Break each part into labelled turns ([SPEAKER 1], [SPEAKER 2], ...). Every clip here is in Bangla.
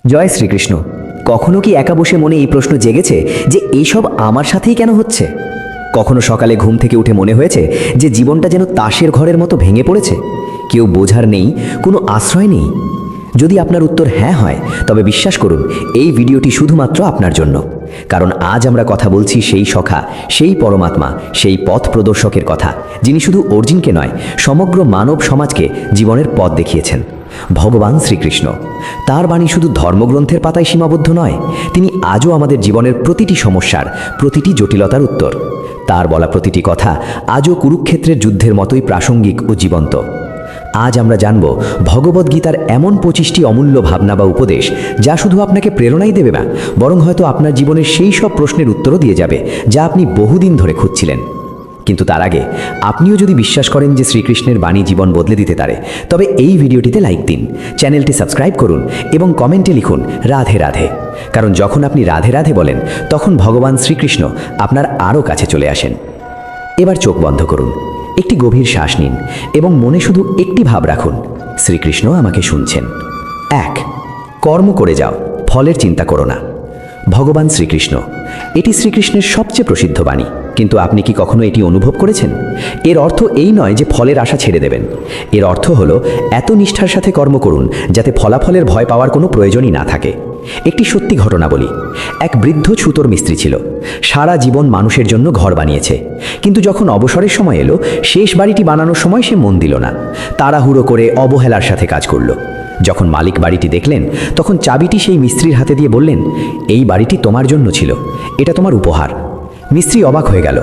[SPEAKER 1] জয় শ্রীকৃষ্ণ। কখনো কি একা বসে মনে এই প্রশ্ন জেগেছে যে এইসব আমার সাথেই কেন হচ্ছে? কখনো সকালে ঘুম থেকে উঠে মনে হয়েছে যে জীবনটা যেন তাসের ঘরের মতো ভেঙে পড়েছে, কেউ বোঝার নেই, কোনো আশ্রয় নেই? যদি আপনার উত্তর হ্যাঁ হয়, তবে বিশ্বাস করুন, এই ভিডিওটি শুধুমাত্র আপনার জন্য। কারণ আজ আমরা কথা বলছি সেই সখা, সেই পরমাত্মা, সেই পথ প্রদর্শকের কথা, যিনি শুধু অর্জুনকে নয়, সমগ্র মানব সমাজকে জীবনের পথ দেখিয়েছেন। ভগবান শ্রীকৃষ্ণ। তার বাণী শুধু ধর্মগ্রন্থের পাতায় সীমাবদ্ধ নয়, তিনি আজও আমাদের জীবনের প্রতিটি সমস্যার, প্রতিটি জটিলতার উত্তর। তার বলা প্রতিটি কথা আজও কুরুক্ষেত্রের যুদ্ধের মতোই প্রাসঙ্গিক ও জীবন্ত। আজ আমরা জানব ভগবদ্গীতার এমন 25টি অমূল্য ভাবনা বা উপদেশ, যা শুধু আপনাকে প্রেরণাই দেবে না, বরং হয়তো আপনার জীবনের সেই সব প্রশ্নের উত্তরও দিয়ে যাবে যা আপনি বহুদিন ধরে খুঁজছিলেন। কিন্তু তার আগে আপনিও যদি বিশ্বাস করেন যে শ্রীকৃষ্ণের বাণী জীবন বদলে দিতে পারে, তবে এই ভিডিওটিতে লাইক দিন, চ্যানেলটি সাবস্ক্রাইব করুন এবং কমেন্টে লিখুন রাধে রাধে। কারণ যখন আপনি রাধে রাধে বলেন, তখন ভগবান শ্রীকৃষ্ণ আপনার আরও কাছে চলে আসেন। এবার চোখ বন্ধ করুন, একটি গভীর শ্বাস নিন এবং মনে শুধু একটি ভাব রাখুন, শ্রীকৃষ্ণ আমাকে শুনছেন। 1. কর্ম করে যাও, ফলের চিন্তা করো না। ভগবান শ্রীকৃষ্ণ। এটি শ্রীকৃষ্ণের সবচেয়ে প্রসিদ্ধ বাণী, কিন্তু আপনি কি কখনো এটি অনুভব করেছেন? এর অর্থ এই নয় যে ফলের আশা ছেড়ে দেবেন। এর অর্থ হলো এত নিষ্ঠার সাথে কর্ম করুন যাতে ফলাফলের ভয় পাওয়ার কোনো প্রয়োজনই না থাকে। একটি সত্যি ঘটনা বলি। এক বৃদ্ধ ছুতোর মিস্ত্রি ছিল। সারা জীবন মানুষের জন্য ঘর বানিয়েছে, কিন্তু যখন অবসরের সময় এলো, শেষ বাড়িটি বানানোর সময় সে মন দিল না। তাড়াহুড়ো করে অবহেলার সাথে কাজ করলো। যখন মালিক বাড়িটি দেখলেন, তখন চাবিটি সেই মিস্ত্রির হাতে দিয়ে বললেন, এই বাড়িটি তোমার জন্য ছিল, এটা তোমার উপহার। মিস্ত্রি অবাক হয়ে গেল।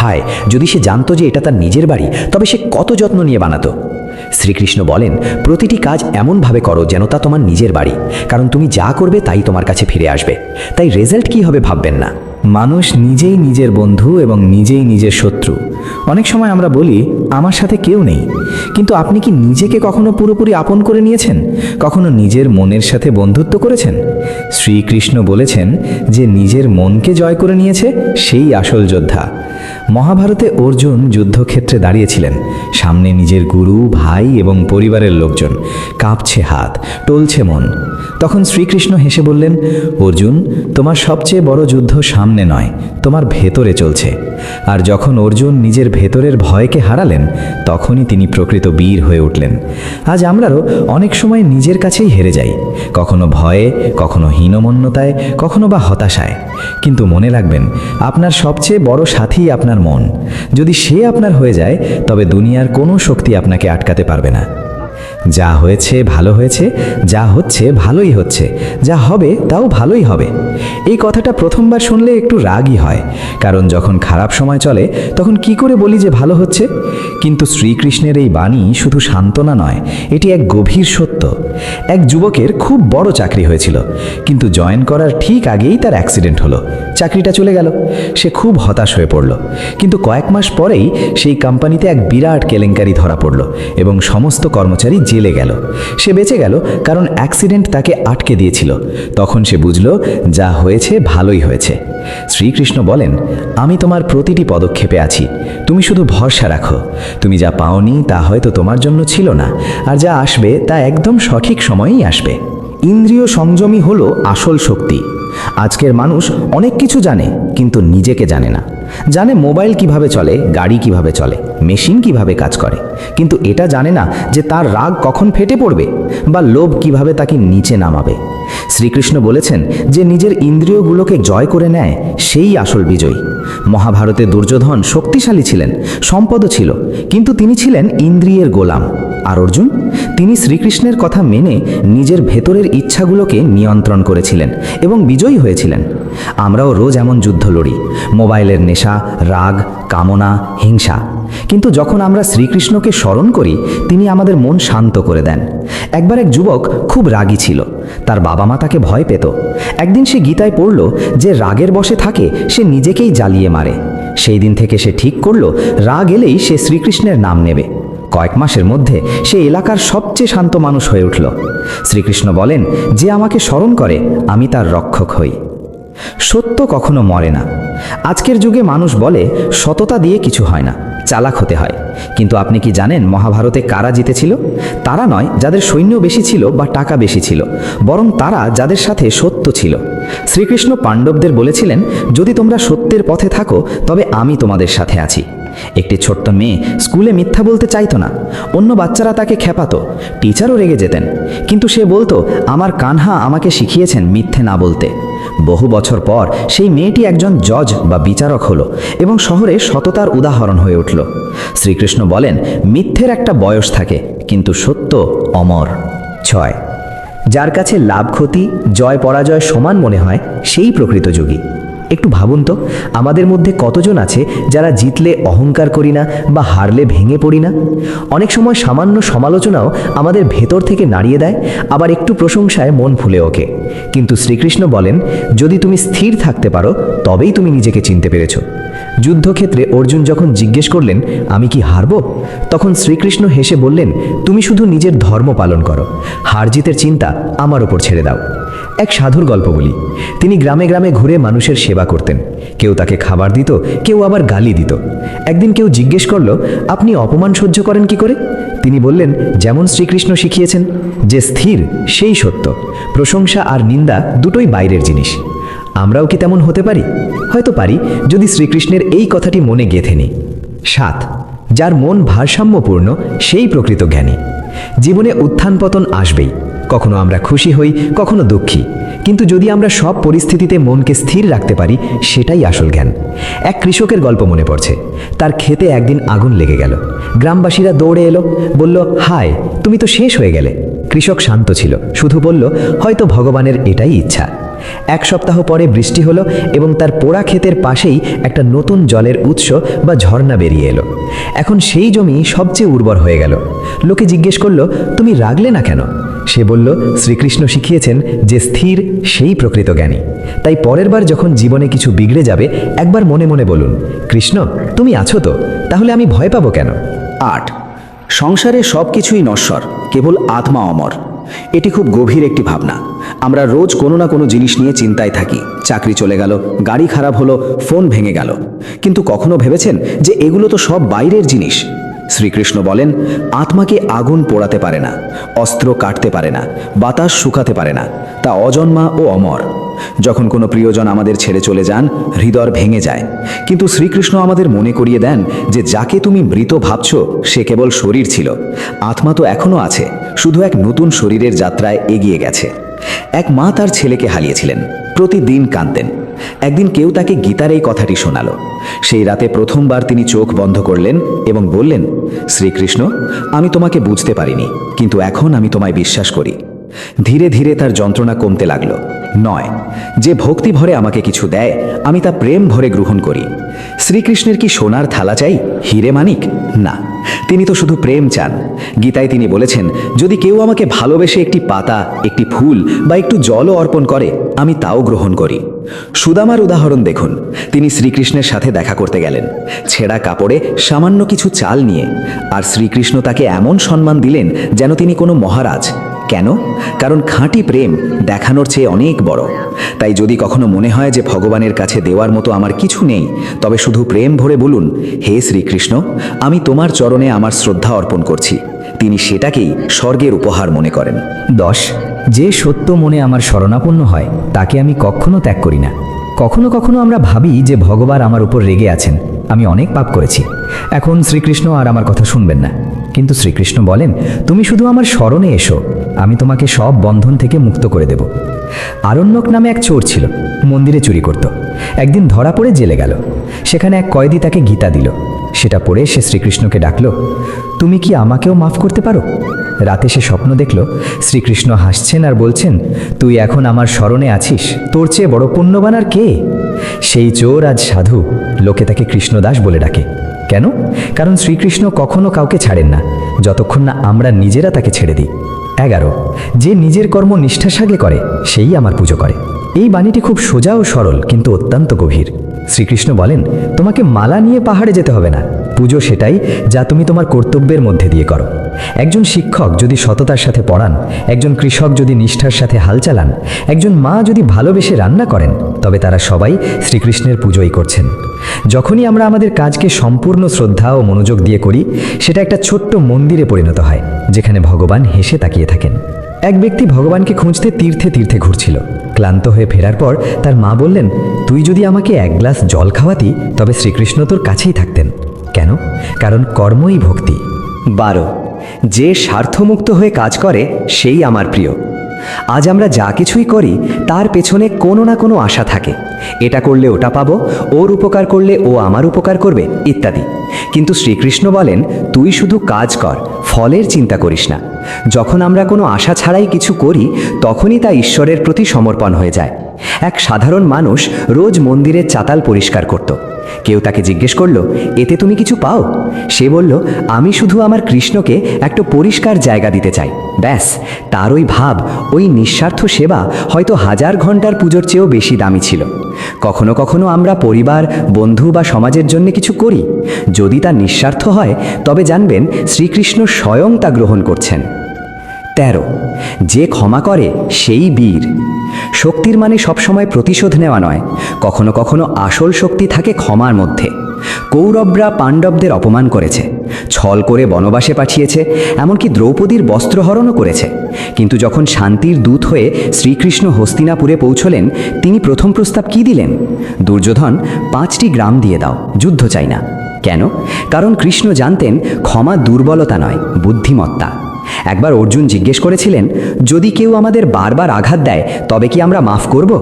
[SPEAKER 1] হায়, যদি সে জানতো যে এটা তার নিজের বাড়ি, তবে সে কত যত্ন নিয়ে বানাতো। শ্রীকৃষ্ণ বলেন, প্রতিটি কাজ এমনভাবে করো যেন তা তোমার নিজের বাড়ি, কারণ তুমি যা করবে তাই তোমার কাছে ফিরে আসবে। তাই রেজাল্ট কী হবে ভাববেন না।
[SPEAKER 2] মানুষ নিজেই নিজের বন্ধু এবং নিজেই নিজের শত্রু। অনেক সময় আমরা বলি, আমার সাথে কেউ নেই, কিন্তু আপনি কি নিজেকে কখনো পুরোপুরি আপন করে নিয়েছেন? কখনো নিজের মনের সাথে বন্ধুত্ব করেছেন? শ্রীকৃষ্ণ বলেছেন যে নিজের মনকে জয় করে নিয়েছে সেই আসল যোদ্ধা। মহাভারতে অর্জুন যুদ্ধক্ষেত্রে দাঁড়িয়েছিলেন, সামনে নিজের গুরু, ভাই এবং পরিবারের লোকজন। কাঁপছে হাত, টলছে মন। তখন শ্রীকৃষ্ণ হেসে বললেন, অর্জুন, তোমার সবচেয়ে বড় যুদ্ধ সামনে নয়, তোমার ভেতরে চলছে। আর যখন অর্জুন নিজের ভেতরের ভয়কে হারালেন, তখনই তিনি প্রকৃত বীর হয়ে উঠলেন। আজ আমরাও অনেক সময় নিজের কাছেই হেরে যাই, কখনো ভয়ে, কখনো হীনমন্যতায়, কখনো বা হতাশায়। কিন্তু মনে রাখবেন, আপনার সবচেয়ে বড় সাথী আপনার মন। যদি সে আপনার হয়ে যায়, তবে দুনিয়ার কোনো শক্তি আপনাকে আটকাতে পারবে না। যা হয়েছে ভালো হয়েছে, যা হচ্ছে ভালোই হচ্ছে, যা হবে তাও ভালোই হবে। এই কথাটা প্রথমবার শুনলে একটু রাগই হয়, কারণ যখন খারাপ সময় চলে তখন কি করে বলি যে ভালো হচ্ছে? কিন্তু শ্রীকৃষ্ণের এই বাণী শুধু সান্ত্বনা নয়, এটি এক গভীর সত্য। এক যুবকের খুব বড় চাকরি হয়েছিল, কিন্তু জয়েন করার ঠিক আগেই তার অ্যাক্সিডেন্ট হলো। চাকরিটা চলে গেল। সে খুব হতাশ হয়ে পড়ল। কিন্তু কয়েক মাস পরেই সেই কোম্পানিতে এক বিরাট কেলেঙ্কারি ধরা পড়ল এবং সমস্ত কর্মচারী জেলে গেল। সে বেঁচে গেল কারণ অ্যাক্সিডেন্ট তাকে আটকে দিয়েছিল। তখন সে বুঝল, যা হয়েছে ভালোই হয়েছে। শ্রীকৃষ্ণ বলেন, আমি তোমার প্রতিটি পদক্ষেপে আছি, তুমি শুধু ভরসা রাখো। তুমি যা পাওনি তা হয়তো তোমার জন্য ছিল না, আর যা আসবে তা একদম সঠিক সময়েই আসবে। ইন্দ্রিয় সংযমই হলো আসল শক্তি। আজকের মানুষ অনেক কিছু জানে, কিন্তু নিজেকে জানে না। জানে মোবাইল কিভাবে চলে, গাড়ি কিভাবে চলে, মেশিন কিভাবে কাজ করে, কিন্তু এটা জানে না যে তার রাগ কখন ফেটে পড়বে বা লোভ কিভাবে তাকে নিচে নামাবে। শ্রীকৃষ্ণ বলেছেন যে নিজের ইন্দ্রিয়গুলোকে জয় করে নেয় সেই আসল বিজয়ী। মহাভারতে দুর্যোধন শক্তিশালী ছিলেন, সম্পদও ছিল, কিন্তু তিনি ছিলেন ইন্দ্রিয়ের গোলাম। আর অর্জুন, তিনি শ্রীকৃষ্ণের কথা মেনে নিজের ভেতরের ইচ্ছাগুলোকে নিয়ন্ত্রণ করেছিলেন এবং বিজয়ী হয়েছিলেন। আমরাও রোজ এমন যুদ্ধ লড়ি, মোবাইলের নেশা, রাগ, কামনা, হিংসা। কিন্তু যখন আমরা শ্রীকৃষ্ণকে স্মরণ করি, তিনি আমাদের মন শান্ত করে দেন। একবার এক যুবক খুব রাগী ছিল, তার বাবা মা তাকে ভয় পেত। একদিন সে গীতায় পড়ল যে রাগের বশে থাকে সে নিজেকেই জ্বালিয়ে মারে। সেই দিন থেকে সে ঠিক করল, রাগ এলেই সে শ্রীকৃষ্ণের নাম নেবে। কয়েক মাসের মধ্যে সে এলাকার সবচেয়ে শান্ত মানুষ হয়ে উঠল। শ্রীকৃষ্ণ বলেন, যে আমাকে স্মরণ করে আমি তার রক্ষক হই। সত্য কখনো মরে না। আজকের যুগে মানুষ বলে সততা দিয়ে কিছু হয় না, চালাক হতে হয়। কিন্তু আপনি কি জানেন মহাভারতে কারা জিতেছিল? তারা নয় যাদের সৈন্য বেশি ছিল বা টাকা বেশি ছিল, বরং তারা যাদের সাথে সত্য ছিল। শ্রীকৃষ্ণ পাণ্ডবদের বলেছিলেন, যদি তোমরা সত্যের পথে থাকো তবে আমি তোমাদের সাথে আছি। একটি ছোট্ট মেয়ে স্কুলে মিথ্যা বলতে চাইতো না। অন্য বাচ্চারা তাকে খেপাতো, টিচারও রেগে যেতেন, কিন্তু সে বলতো, আমার কানহা আমাকে শিখিয়েছেন মিথ্যে না বলতে। বহু বছর পর সেই মেয়েটি একজন জজ বা বিচারক হলো এবং শহরে সততার উদাহরণ হয়ে উঠল। শ্রীকৃষ্ণ বলেন, মিথ্যের একটা বয়স থাকে, কিন্তু সত্য অমর।
[SPEAKER 1] 6, যার কাছে লাভ ক্ষতি জয় পরাজয় সমান মনে হয় সেই প্রকৃত যোগী। একটু ভাবুন তো, আমাদের মধ্যে কতজন আছে যারা জিতলে অহংকার করি না বা হারলে ভেঙে পড়ি না? অনেক সময় সামান্য সমালোচনাও আমাদের ভেতর থেকে নাড়িয়ে দেয়, আবার একটু প্রশংসায় মন ফুলে ওঠে। কিন্তু শ্রীকৃষ্ণ বলেন, যদি তুমি স্থির থাকতে পারো তবেই তুমি নিজেকে চিনতে পেরেছ। যুদ্ধক্ষেত্রে অর্জুন যখন জিজ্ঞেস করলেন, আমি কি হারব? তখন শ্রীকৃষ্ণ হেসে বললেন, তুমি শুধু নিজের ধর্ম পালন করো, হার জিতের চিন্তা আমার ওপর ছেড়ে দাও। এক সাধুর গল্প বলি। তিনি গ্রামে গ্রামে ঘুরে মানুষের সেবা করতেন। কেউ তাকে খাবার দিত, কেউ আবার গালি দিত। একদিন কেউ জিজ্ঞেস করলো, আপনি অপমান সহ্য করেন কি করে? তিনি বললেন, যেমন শ্রীকৃষ্ণ শিখিয়েছেন, যে স্থির সেই সত্য। প্রশংসা আর নিন্দা দুটোই বাইরের জিনিস। আমরাও কি তেমন হতে পারি? হয়তো পারি, যদি শ্রীকৃষ্ণের এই কথাটি মনে গেঁথে নিই। 7, যার মন ভারসাম্যপূর্ণ সেই প্রকৃত জ্ঞানী। জীবনে উত্থান পতন আসবেই, কখনো আমরা খুশি হই, কখনো দুঃখী, কিন্তু যদি আমরা সব পরিস্থিতিতে মনকে স্থির রাখতে পারি, সেটাই আসল জ্ঞান। এক কৃষকের গল্প মনে পড়ছে। তার ক্ষেতে একদিন আগুন লেগে গেল। গ্রামবাসীরা দৌড়ে এলো, বলল, হায়, তুমি তো শেষ হয়ে গেলে। কৃষক শান্ত ছিল, শুধু বলল, হয়তো ভগবানের এটাই ইচ্ছা। 1 সপ্তাহ পরে বৃষ্টি হলো এবং তার পোড়া ক্ষেতের পাশেই একটা নতুন জলের উৎস বা ঝর্ণা বেরিয়ে এলো। এখন সেই জমি সবচেয়ে উর্বর হয়ে গেল। লোকে জিজ্ঞেস করলো, তুমি রাগলে না কেন? সে বলল, শ্রীকৃষ্ণ শিখিয়েছেন যে স্থির সেই প্রকৃত জ্ঞানী। তাই পরের বার যখন জীবনে কিছু বিগড়ে যাবে, একবার মনে মনে বলুন, কৃষ্ণ তুমি আছো তো, তাহলে আমি ভয় পাবো কেন?
[SPEAKER 3] 8, সংসারে সব কিছুই নশ্বর, কেবল আত্মা অমর। এটি খুব গভীর একটি ভাবনা। আমরা রোজ কোনো না কোনো জিনিস নিয়ে চিন্তায় থাকি। চাকরি চলে গেল, গাড়ি খারাপ হলো, ফোন ভেঙে গেল, কিন্তু কখনো ভেবেছেন যে এগুলো তো সব বাইরের জিনিস? শ্রীকৃষ্ণ বলেন, আত্মাকে আগুন পোড়াতে পারে না, অস্ত্র কাটতে পারে না, বাতাস শুকাতে পারে না, তা অজন্মা ও অমর। যখন কোনো প্রিয়জন আমাদের ছেড়ে চলে যান, হৃদয় ভেঙে যায়, কিন্তু শ্রীকৃষ্ণ আমাদের মনে করিয়ে দেন যে যাকে তুমি মৃত ভাবছ সে কেবল শরীর ছিল, আত্মা তো এখনো আছে, শুধু এক নতুন শরীরের যাত্রায় এগিয়ে গেছে। এক মা তার ছেলেকে হারিয়েছিলেন, প্রতিদিন কাঁদতেন। একদিন কেউ তাকে গীতার এই কথাটি শোনালো। সেই রাতে প্রথমবার তিনি চোখ বন্ধ করলেন এবং বললেন, শ্রীকৃষ্ণ, আমি তোমাকে বুঝতে পারিনি, কিন্তু এখন আমি তোমায় বিশ্বাস করি। ধীরে ধীরে তার যন্ত্রণা কমতে লাগলো। নয়, যে ভক্তি ভরে আমাকে কিছু দেয়, আমি তা প্রেম ভরে গ্রহণ করি। শ্রীকৃষ্ণের কি সোনার থালা চাই, হিরে মানিক? না, তিনি তো শুধু প্রেম চান। গীতায় তিনি বলেছেন, যদি কেউ আমাকে ভালোবেসে একটি পাতা, একটি ফুল বা একটু জলও অর্পণ করে, আমি তাও গ্রহণ করি। সুদামার উদাহরণ দেখুন। তিনি শ্রীকৃষ্ণের সাথে দেখা করতে গেলেন, ছেঁড়া কাপড়ে সামান্য কিছু চাল নিয়ে, আর শ্রীকৃষ্ণ তাকে এমন সম্মান দিলেন যেন তিনি কোনো মহারাজ। কেন? কারণ খাঁটি প্রেম দেখানোর চেয়ে অনেক বড়। তাই যদি কখনো মনে হয় যে ভগবানের কাছে দেওয়ার মতো আমার কিছু নেই, তবে শুধু প্রেম ভরে বলুন, হে শ্রীকৃষ্ণ, আমি তোমার চরণে আমার শ্রদ্ধা অর্পণ করছি। তিনি সেটাকেই স্বর্গের উপহার মনে করেন।
[SPEAKER 1] 10, যে সত্য মনে আমার শরণাপন্ন হয় তাকে আমি কখনো ত্যাগ করি না। কখনো কখনো আমরা ভাবি যে ভগবান আমার উপর রেগে আছেন, আমি অনেক পাপ করেছি, এখন শ্রীকৃষ্ণ আর আমার কথা শুনবেন না। কিন্তু শ্রীকৃষ্ণ বলেন, তুমি শুধু আমার শরণে এসো, আমি তোমাকে সব বন্ধন থেকে মুক্ত করে দেব। আরণ্যক নামে এক চোর ছিল, মন্দিরে চুরি করত। একদিন ধরা পড়ে জেলে গেল। সেখানে এক কয়েদি তাকে গীতা দিল। সেটা পড়ে সে শ্রীকৃষ্ণকে ডাকল, তুমি কি আমাকেও মাফ করতে পারো? রাতে সে স্বপ্ন দেখল, শ্রীকৃষ্ণ হাসছেন আর বলছেন, তুই এখন আমার শরণে আছিস, তোর চেয়ে বড় পুণ্যবান আর কে? সেই চোর আজ সাধু, লোকে তাকে কৃষ্ণদাস বলে ডাকে। কেন? কারণ শ্রীকৃষ্ণ কখনো কাউকে ছাড়েন না, যতক্ষণ না আমরা নিজেরা তাকে ছেড়ে দিই। 11, যে নিজের কর্ম নিষ্ঠার সঙ্গে করে সেই আমার পুজো করে। এই বাণীটি খুব সোজা ও সরল, কিন্তু অত্যন্ত গভীর। শ্রীকৃষ্ণ বলেন, তোমাকে মালা নিয়ে পাহাড়ে যেতে হবে না,
[SPEAKER 2] পুজো সেটাই যা তুমি তোমার কর্তব্যের মধ্যে দিয়ে করো। একজন শিক্ষক যদি সততার সাথে পড়ান, একজন কৃষক যদি নিষ্ঠার সাথে হাল চালান, একজন মা যদি ভালোবেসে রান্না করেন, তবে তারা সবাই শ্রীকৃষ্ণের পুজোই করছেন। যখনই আমরা আমাদের কাজকে সম্পূর্ণ শ্রদ্ধা ও মনোযোগ দিয়ে করি, সেটা একটা ছোট্ট মন্দিরে পরিণত হয়, যেখানে ভগবান হেসে তাকিয়ে থাকেন। এক ব্যক্তি ভগবানকে খুঁজতে তীর্থে তীর্থে ঘুরছিল। ক্লান্ত হয়ে ফেরার পর তার মা বললেন, তুই যদি আমাকে এক গ্লাস জল খাওয়াতি, তবে শ্রীকৃষ্ণ তোর কাছেই থাকতেন। কেন? কারণ কর্মই ভক্তি।
[SPEAKER 1] 12, যে স্বার্থমুক্ত হয়ে কাজ করে সেই আমার প্রিয়। আজ আমরা যা কিছুই করি তার পেছনে কোনো না কোনো আশা থাকে। এটা করলে ওটা পাবো, ওর উপকার করলে ও আমার উপকার করবে, ইত্যাদি। কিন্তু শ্রীকৃষ্ণ বলেন, তুই শুধু কাজ কর, ফলের চিন্তা করিস না। যখন আমরা কোনো আশা ছাড়াই কিছু করি, তখনই তা ঈশ্বরের প্রতি সমর্পণ হয়ে যায়। এক সাধারণ মানুষ রোজ মন্দিরের চাতাল পরিষ্কার করত। কেউ তাকে জিজ্ঞেস করলো, এতে তুমি কিছু পাও? সে বলল, আমি শুধু আমার কৃষ্ণকে একটা পরিষ্কার জায়গা দিতে চাই, ব্যাস। তার ওই ভাব, ওই নিঃস্বার্থ সেবা হয়তো 1000 ঘন্টার পুজোর চেয়েও বেশি দামি ছিল। কখনো কখনো আমরা পরিবার, বন্ধু বা সমাজের জন্য কিছু করি। যদি তা নিঃস্বার্থ হয়, তবে জানবেন শ্রীকৃষ্ণ স্বয়ং তা গ্রহণ করছেন। 13, যে ক্ষমা করে সেই বীর। শক্তির মানে সবসময় প্রতিশোধ নেওয়া নয়। কখনো কখনো আসল শক্তি থাকে ক্ষমার মধ্যে। কৌরবরা পাণ্ডবদের অপমান করেছে, ছল করে বনবাসে পাঠিয়েছে, এমনকি দ্রৌপদীর বস্ত্রহরণও করেছে। কিন্তু যখন শান্তির দূত হয়ে শ্রীকৃষ্ণ হস্তিনাপুরে পৌঁছলেন, তিনি প্রথম প্রস্তাব কি দিলেন? দুর্যোধন, 5টি গ্রাম দিয়ে দাও, যুদ্ধ চাই না। কেন? কারণ কৃষ্ণ জানতেন ক্ষমা দুর্বলতা নয়, বুদ্ধিমত্তা। একবার অর্জুন জিজ্ঞেস করেছিলেন, যদি কেউ আমাদের বারবার আঘাত দেয়, তবে কি আমরা মাফ করব?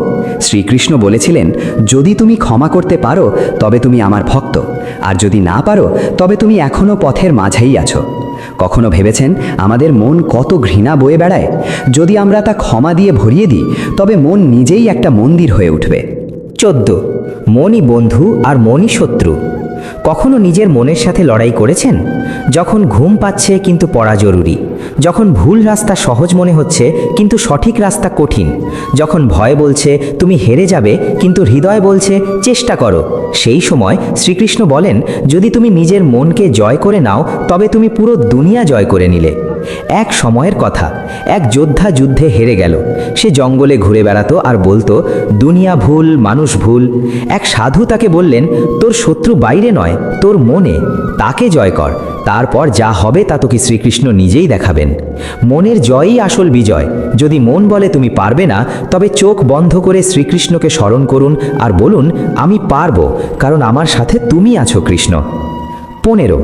[SPEAKER 1] শ্রীকৃষ্ণ বলেছিলেন, যদি তুমি ক্ষমা করতে পারো, তবে তুমি আমার ভক্ত, আর যদি না পারো, তবে তুমি এখনও পথের মাঝেই আছো। কখনো ভেবেছেন আমাদের মন কত ঘৃণা বয়ে বেড়ায়? যদি আমরা তা ক্ষমা দিয়ে ভরিয়ে দিই, তবে মন নিজেই একটা মন্দির হয়ে উঠবে। 14, মনই বন্ধু আর মনই শত্রু। কখনো নিজের মনের সাথে লড়াই করেছেন? যখন ঘুম পাচ্ছে কিন্তু পড়া জরুরি, যখন ভুল রাস্তা সহজ মনে হচ্ছে কিন্তু সঠিক রাস্তা কঠিন, যখন ভয় বলছে তুমি হেরে যাবে কিন্তু হৃদয় বলছে চেষ্টা করো, সেই সময় শ্রীকৃষ্ণ বলেন, যদি তুমি নিজের মনকে জয় করে নাও, তবে তুমি পুরো দুনিয়া জয় করে নিলে। এক সময়ের কথা, এক যোদ্ধা যুদ্ধে হেরে গেল। সে জঙ্গলে ঘুরে বেড়াতো আর বলতো, দুনিয়া ভুল, মানুষ ভুল। এক সাধু তাকে বললেন, তোর শত্রু বাইরে নয়, তোর মনে, তাকে জয় কর, তারপর যা হবে তা তোকে শ্রীকৃষ্ণ নিজেই দেখাবেন। মনের জয়ই আসল বিজয়। যদি মন বলে তুমি পারবে না, তবে চোখ বন্ধ করে শ্রীকৃষ্ণকে স্মরণ করুন আর বলুন, আমি পারবো, কারণ আমার সাথে তুমি আছো কৃষ্ণ। 15,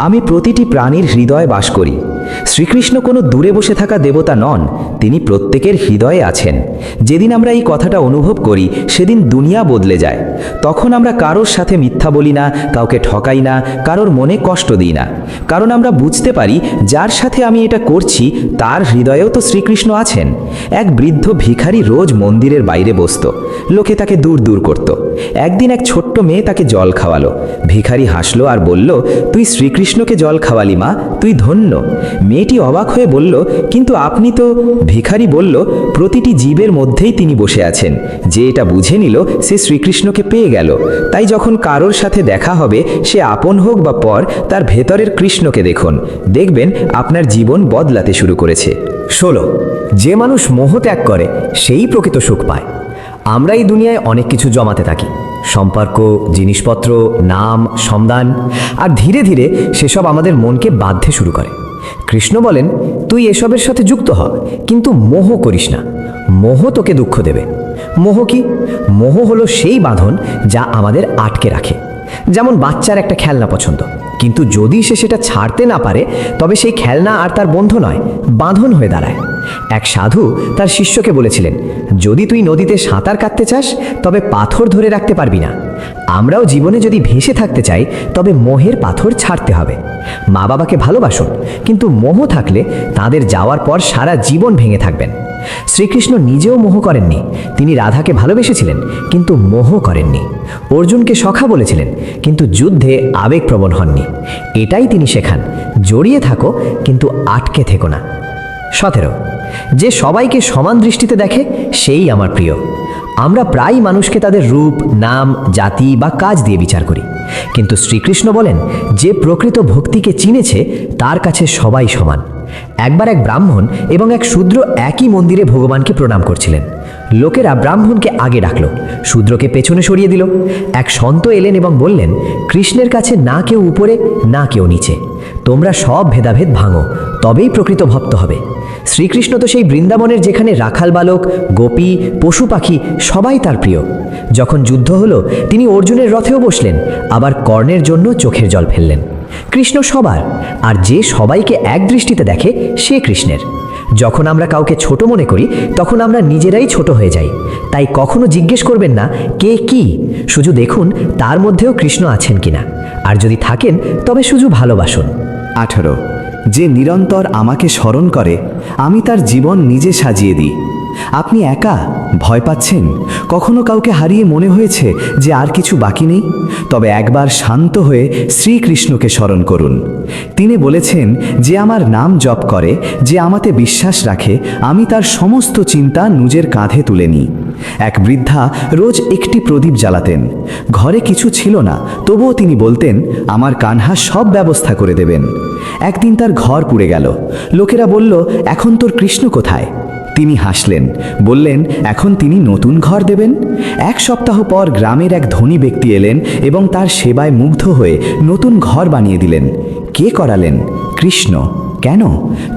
[SPEAKER 1] আমি প্রতিটি প্রাণীর হৃদয়ে বাস করি। শ্রীকৃষ্ণ কোনো দূরে বসে থাকা দেবতা নন, তিনি প্রত্যেকের হৃদয়ে আছেন। যেদিন আমরা এই কথাটা অনুভব করি, সেদিন দুনিয়া বদলে যায়। তখন আমরা কারোর সাথে মিথ্যা বলি না, কাউকে ঠকাই না, কারোর মনে কষ্ট দিই না। কারণ আমরা বুঝতে পারি, যার সাথে আমি এটা করছি তার হৃদয়েও তো শ্রীকৃষ্ণ আছেন। এক বৃদ্ধ ভিখারি রোজ মন্দিরের বাইরে বসত। লোকে তাকে দূর দূর করত। একদিন এক ছোট্ট মেয়ে তাকে জল খাওয়ালো। ভিখারি হাসলো আর বলল, তুই শ্রীকৃষ্ণকে জল খাওয়ালি মা, তুই ধন্য। মেয়েটি অবাক হয়ে বলল, কিন্তু আপনি তো। ভিখারি বলল, প্রতিটি জীবের মধ্যেই তিনি বসে আছেন। যে এটা বুঝে নিল, সে শ্রীকৃষ্ণকে পেয়ে গেল। তাই যখন কারোর সাথে দেখা হবে, সে আপন হোক বা পর, তার ভেতরের কৃষ্ণকে দেখুন, দেখবেন আপনার জীবন বদলাতে শুরু করেছে। 16, যে মানুষ মোহ ত্যাগ করে সেই প্রকৃত সুখ পায়। আমরা এই দুনিয়ায় অনেক কিছু জমাতে থাকি, সম্পর্ক, জিনিসপত্র, নাম, সন্ধান, আর ধীরে ধীরে সেসব আমাদের মনকে বাঁধতে শুরু করে। কৃষ্ণ বলেন, তুই এসবের সাথে যুক্ত হ, কিন্তু মোহ করিস না। মোহ তোকে দুঃখ দেবে। মোহ কি? মোহ হলো সেই বাঁধন যা আমাদের আটকে রাখে। যেমন বাচ্চার একটা খেলনা পছন্দ, কিন্তু যদি সে সেটা ছাড়তে না পারে, তবে সেই খেলনা আর তার বন্ধু নয়, বাঁধন হয়ে দাঁড়ায়। এক সাধু তার শিষ্যকে বলেছিলেন, যদি তুই নদীতে সাঁতার কাটতে চাস, তবে পাথর ধরে রাখতে পারবি না। আমরাও জীবনে যদি ভেসে থাকতে চাই, তবে মোহের পাথর ছাড়তে হবে। মা বাবাকে ভালোবাসুন, কিন্তু মোহ থাকলে তাদের যাওয়ার পর সারা জীবন ভেঙে থাকবেন। শ্রীকৃষ্ণ নিজেও মোহ করেননি। তিনি রাধাকে ভালোবেসেছিলেন, কিন্তু মোহ করেননি। অর্জুনকে সখা বলেছিলেন, কিন্তু যুদ্ধে আবেগপ্রবণ হননি। এটাই তিনি শেখান, জড়িয়ে থাকো কিন্তু আটকে থেকো না। 17, যে সবাইকে সমান দৃষ্টিতে দেখে সেই আমার প্রিয়। আমরা প্রায় মানুষকে তাদের রূপ, নাম, জাতি বা কাজ দিয়ে বিচার করি, কিন্তু শ্রীকৃষ্ণ বলেন যে প্রকৃত ভক্তিকে চিনেছে তার কাছে সবাই সমান। একবার এক ব্রাহ্মণ এবং এক শূদ্র একই মন্দিরে ভগবানকে প্রণাম করছিলেন। লোকেরা ব্রাহ্মণকে আগে ডাকলো, শূদ্রকে পেছনে সরিয়ে দিল। এক সন্ত এলেন এবং বললেন, কৃষ্ণের কাছে না কেউ উপরে না কেউ নিচে, তোমরা সব ভেদাভেদ ভাঙো, তবেই প্রকৃত ভক্ত হবে। শ্রীকৃষ্ণ তো সেই বৃন্দাবনের যেখানে রাখাল বালক, গোপী, পশু পাখি সবাই তার প্রিয়। যখন যুদ্ধ হলো তিনি অর্জুনের রথেও বসলেন, আবার কর্ণের জন্য চোখের জল ফেললেন। কৃষ্ণ সবার, আর যে সবাইকে এক দৃষ্টিতে দেখে সে কৃষ্ণের। যখন আমরা কাউকে ছোট মনে করি তখন আমরা নিজেরাই ছোট হয়ে যাই। তাই কখনো জিজ্ঞেস করবেন না কে কি, শুধু দেখুন তার মধ্যেও কৃষ্ণ আছেন কিনা, আর যদি থাকেন তবে শুধু ভালোবাসুন।
[SPEAKER 3] 18 যে নিরন্তর আমাকে স্মরণ করে আমি তার জীবন নিজে সাজিয়ে দিই। আপনি একা ভয় পাচ্ছেন? কখনো কাউকে হারিয়ে মনে হয়েছে যে আর কিছু বাকি নেই? তবে একবার শান্ত হয়ে শ্রীকৃষ্ণকে স্মরণ করুন। তিনি বলেছেন, যে আমার নাম জপ করে, যে আমাতে বিশ্বাস রাখে, আমি তার সমস্ত চিন্তা নিজের কাঁধে তুলে নিই। এক বৃদ্ধা রোজ একটি প্রদীপ জ্বালাতেন। ঘরে কিছু ছিল না, তবুও তিনি বলতেন, আমার কানহা সব ব্যবস্থা করে দেবেন। একদিন তার ঘর পুড়ে গেল। লোকেরা বলল, এখন তোর কৃষ্ণ কোথায়? তিনি হাসলেন, বললেন, এখন তিনি নতুন ঘর দেবেন। এক সপ্তাহ পর গ্রামের এক ধনী ব্যক্তি এলেন এবং তার সেবায় মুগ্ধ হয়ে নতুন ঘর বানিয়ে দিলেন। কে করালেন? কৃষ্ণ। কেন?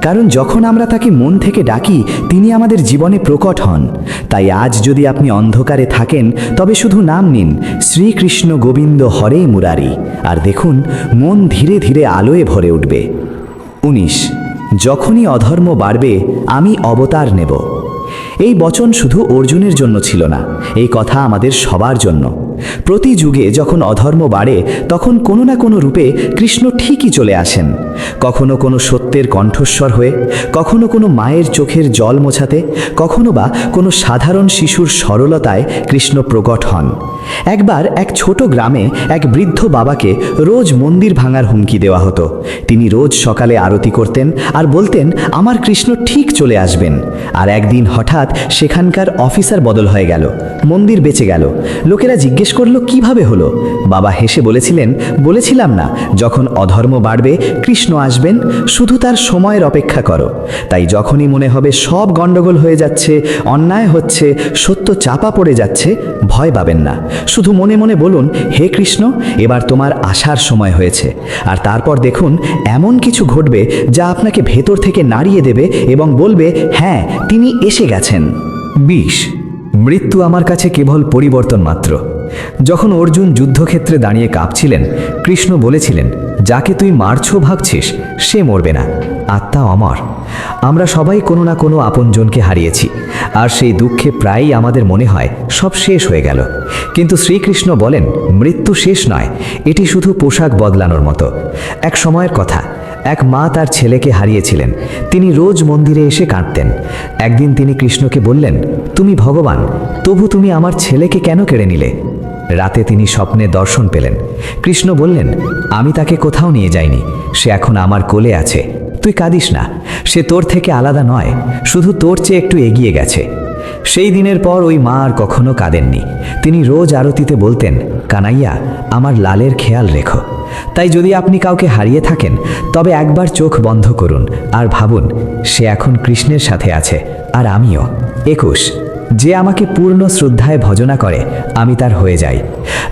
[SPEAKER 3] কারণ যখন আমরা তাকে মন থেকে ডাকি তিনি আমাদের জীবনে প্রকট হন। তাই আজ যদি আপনি অন্ধকারে থাকেন তবে শুধু নাম নিন, শ্রীকৃষ্ণ গোবিন্দ হরে মুরারি, আর দেখুন মন ধীরে ধীরে আলোয় ভরে উঠবে। 19 যখনই অধর্ম বাড়বে আমি অবতার নেব। এই বচন শুধু অর্জুনের জন্য ছিল না, এই কথা আমাদের সবার জন্য। প্রতি যুগে যখন অধর্ম বাড়ে তখন কোনো না কোনো রূপে কৃষ্ণ ঠিকই চলে আসেন। কখনো কোনো সত্যের কণ্ঠস্বর হয়ে, কখনো কোনো মায়ের চোখের জল মোছাতে, কখনো বা কোনো সাধারণ শিশুর সরলতায় কৃষ্ণ প্রকট হন। একবার এক ছোট গ্রামে এক বৃদ্ধ বাবাকে রোজ মন্দির ভাঙার হুমকি দেওয়া হতো। তিনি রোজ সকালে আরতি করতেন আর বলতেন, আমার কৃষ্ণ ঠিক চলে আসবেন। আর একদিন হঠাৎ সেখানকার অফিসার বদল হয়ে গেল, মন্দির বেঁচে গেল। লোকেরা জিজ্ঞেস করলো, কিভাবে হলো? বাবা হেসে বলেছিলেন, বলেছিলাম না, যখন অধর্ম বাড়বে কৃষ্ণ আসবেন, শুধু তার সময়ের অপেক্ষা করো। তাই যখনই মনে হবে সব গন্ডগোল হয়ে যাচ্ছে, অন্যায় হচ্ছে, সত্য চাপা পড়ে যাচ্ছে, ভয় পাবেন না। শুধু মনে মনে বলুন, হে কৃষ্ণ, এবার তোমার আসার সময় হয়েছে। আর তারপর দেখুন এমন কিছু ঘটবে যা আপনাকে ভেতর থেকে নাড়িয়ে দেবে এবং বলবে, হ্যাঁ, তিনি এসে গেছেন।
[SPEAKER 2] 20 মৃত্যু আমার কাছে কেবল পরিবর্তন মাত্র। যখন অর্জুন যুদ্ধক্ষেত্রে দাঁড়িয়ে কাঁপছিলেন, কৃষ্ণ বলেছিলেন, যাকে তুই মারছো ভাবছিস সে মরবে না, আত্মা অমর। আমরা সবাই কোনো না কোনো আপনজনকে হারিয়েছি, আর সেই দুঃখে প্রায়ই আমাদের মনে হয় সব শেষ হয়ে গেল। কিন্তু শ্রীকৃষ্ণ বলেন, মৃত্যু শেষ নয়, এটি শুধু পোশাক বদলানোর মতো। এক সময়ের কথা, এক মা তার ছেলেকে হারিয়েছিলেন। তিনি রোজ মন্দিরে এসে কাঁদতেন। একদিন তিনি কৃষ্ণকে বললেন, তুমি ভগবান, তবু তুমি আমার ছেলেকে কেন কেড়ে নিলে? রাতে তিনি স্বপ্নে দর্শন পেলেন। কৃষ্ণ বললেন, আমি তাকে কোথাও নিয়ে যাইনি, সে এখন আমার কোলে আছে। তুই কাঁদিস না, সে তোর থেকে আলাদা নয়, শুধু তোর চেয়ে একটু এগিয়ে গেছে। সেই দিনের পর ওই মা আর কখনো কাঁদেননি। তিনি রোজ আরতিতে বলতেন, কানাইয়া, আমার লালের খেয়াল রেখো। তাই যদি আপনি কাউকে হারিয়ে থাকেন তবে একবার চোখ বন্ধ করুন আর ভাবুন, সে এখন কৃষ্ণের সাথে আছে, আর আমিও। 21 যে আমাকে পূর্ণ শ্রদ্ধায় ভজনা করে আমি তার হয়ে যাই।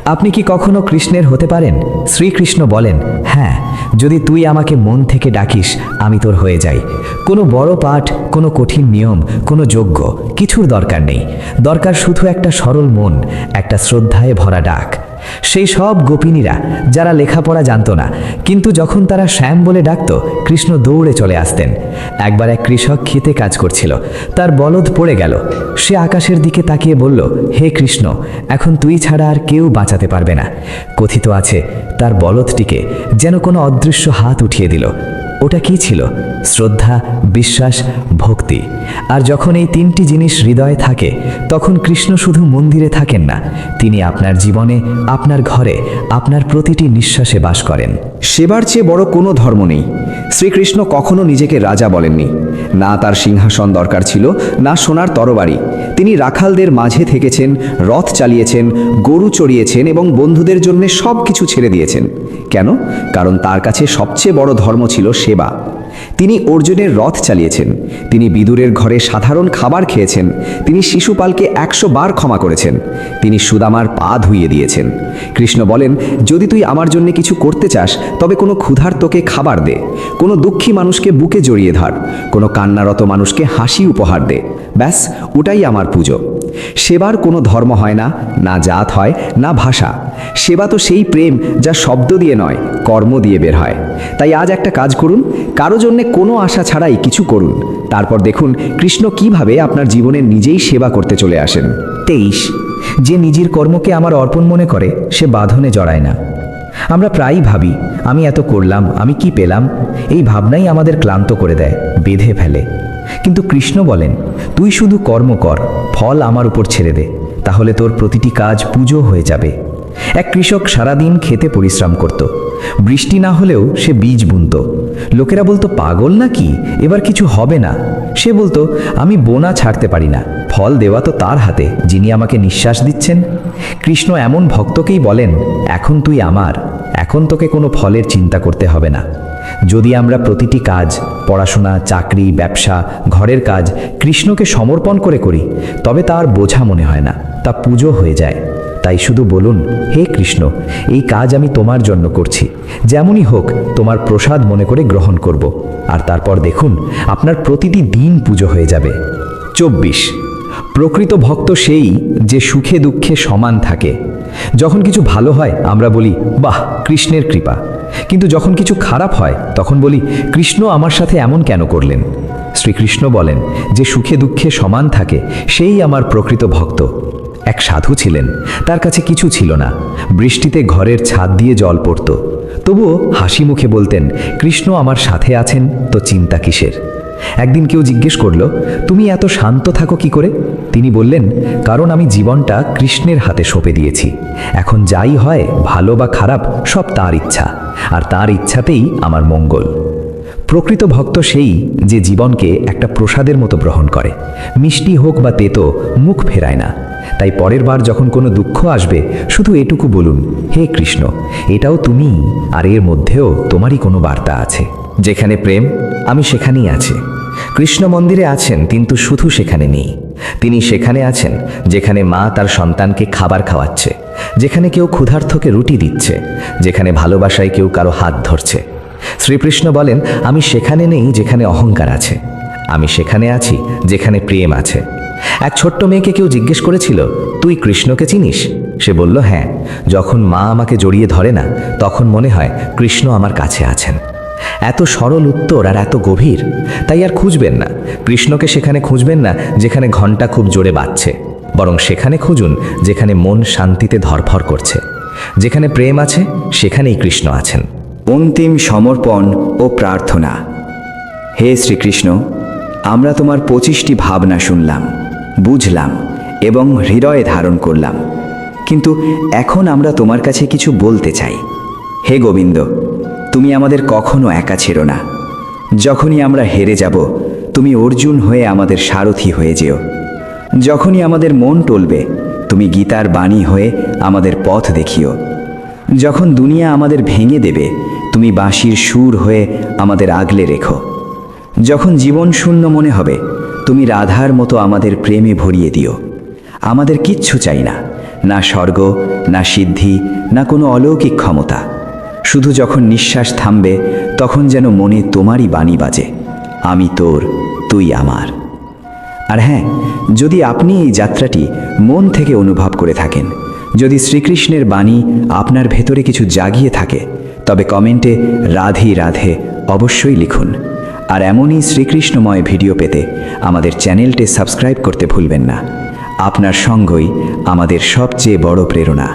[SPEAKER 2] আপনি কি কখনো কৃষ্ণের হতে পারেন? শ্রীকৃষ্ণ বলেন, হ্যাঁ, যদি তুই আমাকে মন থেকে ডাকিস আমি তোর হয়ে যাই। কোনো বড় পাঠ, কোনো কঠিন নিয়ম, কোনো যজ্ঞ, কিছুর দরকার নেই। দরকার শুধু একটা সরল মন, একটা শ্রদ্ধায় ভরা ডাক। সেই সব গোপিনীরা যারা লেখাপড়া জানতো না, কিন্তু যখন তারা শ্যাম বলে ডাকত কৃষ্ণ দৌড়ে চলে আসতেন। একবার এক কৃষক ক্ষেতে কাজ করছিল, তার বলদ পড়ে গেল। সে আকাশের দিকে তাকিয়ে বলল, হে কৃষ্ণ, এখন তুই ছাড়া আর কেউ বাঁচাতে পারবে না। কথিত আছে তার বলদটিকে যেন কোনো অদৃশ্য হাত উঠিয়ে দিল। ওটা কি ছিল? শ্রদ্ধা, বিশ্বাস, ভক্তি। আর যখন এই তিনটি জিনিস হৃদয়ে থাকে তখন কৃষ্ণ শুধু মন্দিরে থাকেন না, তিনি আপনার জীবনে, আপনার ঘরে, আপনার প্রতিটি নিঃশ্বাসে বাস করেন।
[SPEAKER 3] সেবার চেয়ে বড় কোনো ধর্ম নেই। শ্রীকৃষ্ণ কখনো নিজেকে রাজা বলেননি, না তার সিংহাসন দরকার ছিল, না সোনার তরবারি। তিনি রাখালদের মাঝে থেকেছেন, রথ চালিয়েছেন, গরু চড়িয়েছেন এবং বন্ধুদের জন্য সব কিছু ছেড়ে দিয়েছেন। কেন? কারণ তার কাছে সবচেয়ে বড় ধর্ম ছিল সেবা। তিনি অর্জুনের রথ চালিয়েছেন, তিনি বিদুরের ঘরে সাধারণ খাবার খেয়েছেন, তিনি শিশুপালকে 100 বার ক্ষমা করেছেন, তিনি সুদামার পা ধুইয়ে দিয়েছেন। কৃষ্ণ বলেন, যদি তুই আমার জন্য কিছু করতে চাস তবে কোনো ক্ষুধার্তকে খাবার দে, কোনো দুঃখী মানুষকে বুকে জড়িয়ে ধর, কোনো কান্নারত মানুষকে হাসি উপহার দে। ব্যাস, ওটাই আমার পুজো। সেবার কোনো ধর্ম হয় না, না জাত হয়, না ভাষা। সেবা তো সেই প্রেম যা শব্দ দিয়ে নয়, কর্ম দিয়ে বের হয়। তাই আজ একটা কাজ করুন, কারো জন্যে কোনো আশা ছাড়াই কিছু করুন। তারপর দেখুন কৃষ্ণ কিভাবে আপনার জীবনে নিজেই সেবা করতে চলে আসেন।
[SPEAKER 2] 23 যে নিজের কর্মকে আমার অর্পণ মনে করে সে বাঁধনে জড়ায় না। আমরা প্রায়ই ভাবি আমি এত করলাম, আমি কি পেলাম। এই ভাবনাই আমাদের ক্লান্ত করে দেয়, বেঁধে ফেলে। কিন্তু কৃষ্ণ বলেন, তুই শুধু কর্ম কর, ফল আমার উপর ছেড়ে দে, তাহলে তোর প্রতিটি কাজ পুজো হয়ে যাবে। এক কৃষক সারাদিন খেতে পরিশ্রম করত, বৃষ্টি না হলেও সে বীজ বুনত। লোকেরা বলতো পাগল নাকি, এবার কিছু হবে না। সে বলতো, আমি বোনা ছাড়তে পারি না, ফল দেওয়া তো তার হাতে যিনি আমাকে নিঃশ্বাস দিচ্ছেন। কৃষ্ণ এমন ভক্তকেই বলেন, এখন তুই আমার, এখন তোকে কোনো ফলের চিন্তা করতে হবে না। যদি আমরা প্রতিটি কাজ, পড়াশোনা, চাকরি, ব্যবসা, ঘরের কাজ কৃষ্ণকে সমর্পণ করে করি, তবে তার বোঝা মনে হয় না, তা পুজো হয়ে যায়। তাই শুধু বলুন, হে কৃষ্ণ, এই কাজ আমি তোমার জন্য করছি, যেমনই হোক তোমার প্রসাদ মনে করে গ্রহণ করব। আর তারপর দেখুন আপনার প্রতিটি দিন পুজো হয়ে যাবে। 24 প্রকৃত ভক্ত সেই যে সুখে দুঃখে সমান থাকে। যখন কিছু ভালো হয় আমরা বলি, বাহ, কৃষ্ণের কৃপা। কিন্তু যখন কিছু খারাপ হয় তখন বলি, কৃষ্ণ আমার সাথে এমন কেন করলেন? শ্রীকৃষ্ণ বলেন, যে সুখে দুঃখে সমান থাকে সেই আমার প্রকৃত ভক্ত। এক সাধু ছিলেন, তার কাছে কিছু ছিল না, বৃষ্টিতে ঘরের ছাদ দিয়ে জল পড়ত। তবুও হাসি মুখে বলতেন, কৃষ্ণ আমার সাথে আছেন তো চিন্তা কিসের। একদিন কেউ জিজ্ঞেস করল, তুমি এত শান্ত থাকো কি করে? তিনি বললেন, কারণ আমি জীবনটা কৃষ্ণের হাতে সঁপে দিয়েছি। এখন যাই হয়, ভালো বা খারাপ, সব তার ইচ্ছা, আর তার ইচ্ছাতেই আমার মঙ্গল। প্রকৃত ভক্ত সেই যে জীবনকে একটা প্রসাদের মতো গ্রহণ করে, মিষ্টি হোক বা তেতো, মুখ ফেরায় না। তাই পরের বার যখন কোনো দুঃখ আসবে শুধু এটুকু বলুন, হে কৃষ্ণ, এটাও তুমি, আর এর মধ্যেও তোমারই কোনো বার্তা আছে। যেখানে প্রেম, আমি সেখানেই আছি। কৃষ্ণ মন্দিরে আছেন কিন্তু শুধু সেখানে নেই, তিনি সেখানে আছেন যেখানে মা তার সন্তানকে খাবার খাওয়াচ্ছে, যেখানে কেউ ক্ষুধার্তকে রুটি দিচ্ছে, যেখানে ভালোবাসায় কেউ কারো হাত ধরছে। শ্রীকৃষ্ণ বলেন, আমি সেখানে নেই যেখানে অহংকার আছে, আমি সেখানে আছি যেখানে প্রেম আছে। এক ছোট্ট মেয়েকে কেউ জিজ্ঞেস করেছিল, তুই কৃষ্ণকে চিনিস? সে বলল, হ্যাঁ, যখন মা আমাকে জড়িয়ে ধরে না তখন মনে হয় কৃষ্ণ আমার কাছে আছেন। এত সরল উত্তর আর এত গভীর। তাই আর খুঁজবেন না, কৃষ্ণকে সেখানে খুঁজবেন না যেখানে ঘন্টা খুব জোরে বাজছে, বরং সেখানে খুঁজুন যেখানে মন শান্তিতে ধরফর করছে। যেখানে প্রেম আছে সেখানেই কৃষ্ণ আছেন।
[SPEAKER 3] অন্তিম সমর্পণ ও প্রার্থনা। হে শ্রীকৃষ্ণ, আমরা তোমার 25টি ভাবনা শুনলাম, বুঝলাম এবং হৃদয়ে ধারণ করলাম। কিন্তু এখন আমরা তোমার কাছে কিছু বলতে চাই। হে গোবিন্দ, তুমি আমাদের কখনো একা ছেড়ো না। যখনই আমরা হেরে যাব, তুমি অর্জুন হয়ে আমাদের সারথি হয়ে যেও। যখনই আমাদের মন টলবে, তুমি গীতার বাণী হয়ে আমাদের পথ দেখিও। যখন দুনিয়া আমাদের ভেঙে দেবে, তুমি বাঁশির সুর হয়ে আমাদের আগলে রেখো। যখন জীবন শূন্য মনে হবে, তুমি রাধার মতো আমাদের প্রেমে ভরিয়ে দিও। আমাদের কিচ্ছু চাই না, না স্বর্গ, না সিদ্ধি, না কোনো অলৌকিক ক্ষমতা। শুধু যখন নিঃশ্বাস থামবে তখন যেন মনে তোমারই বাণী বাজে, আমি তোর, তুই আমার। আর হ্যাঁ, যদি আপনি এই যাত্রাটি মন থেকে অনুভব করে থাকেন, যদি শ্রীকৃষ্ণের বাণী আপনার ভেতরে কিছু জাগিয়ে থাকে, তবে কমেন্টে রাধে রাধে অবশ্যই লিখুন। আর এমনই শ্রীকৃষ্ণময় ভিডিও পেতে আমাদের চ্যানেলটি সাবস্ক্রাইব করতে ভুলবেন না। আপনার সঙ্গই আমাদের সবচেয়ে বড় প্রেরণা।